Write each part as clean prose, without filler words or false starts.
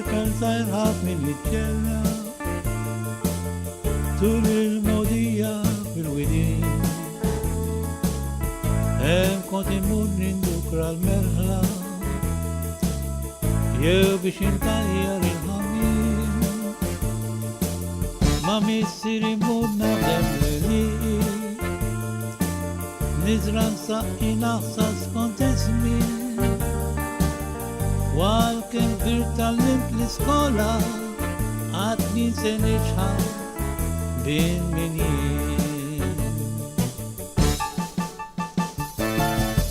פרצה הפמיליצ'לה Tulilmodia filwidin Hem kontimunin dukral merhla Yevbishin tayyar ilhamin Mami sirimud nademleli Nizran sa inaxas kontesmin Walken virtalent liskola At ninsen ishal bin minin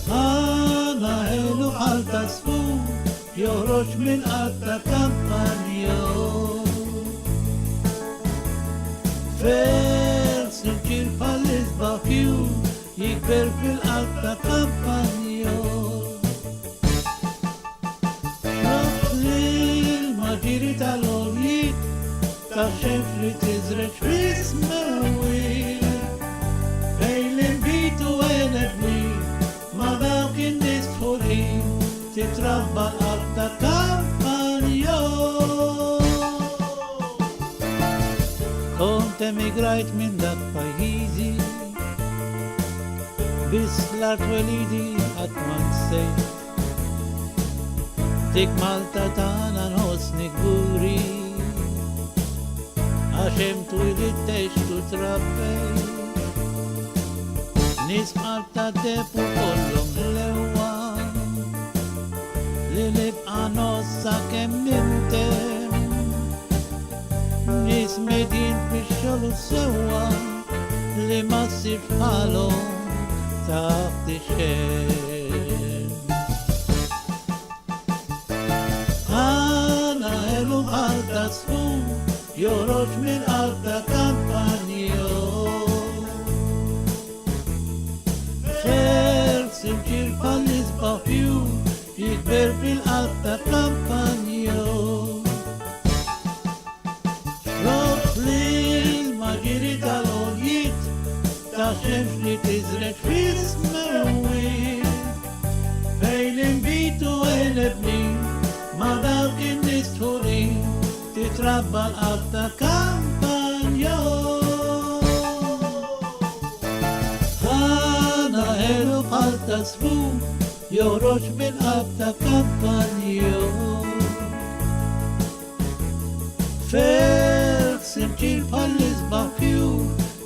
Ana helu al tasfu Yorosh min alta campanio Fer sinchir palis bafiu Yikber fil alta campanio Raflil majirit al-olit Tashef li tizresh bismawil Eilim bitu enebni Madakin nisfulim Titrabba alta campanio Kont emigrajt min dak pajjiżi Bislar twelidi għatman sejt Dik Malta tana nħossni gburi Għaxem twilittex tu trabbej Nis Malta depu kollom l-ewa Li nibqa nossa kemm nintem Nis medin fix-xogħol sewwa Li ma ssir bħalhom taħt ix-xemx Għana elu għalta sfum Joroġ min alta campanio Xer simċir pallis bafju Jikber fil-alta campanio Xrob l-maġiri tal-oljiet Ta' xemx li tizreċ fis-mewil Fejn inbitu enebni Ma dawk in-nistħurin Titrabba l-alta campanio Ħana elu bħalta sfum Joroġ bil-alta campanio Ferk simċir bħal-isbaħ fju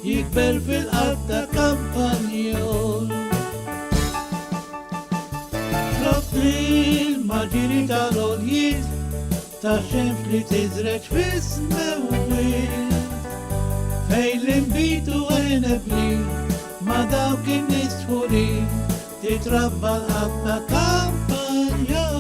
Jikber fil-alta campanio Xlob l-maġiri tal-oljiet Ta' xemx li tizreċ fis-mewil Fejn l-inbitu enebli Ma dawk in-nisfurin Titrabba l-alta campanio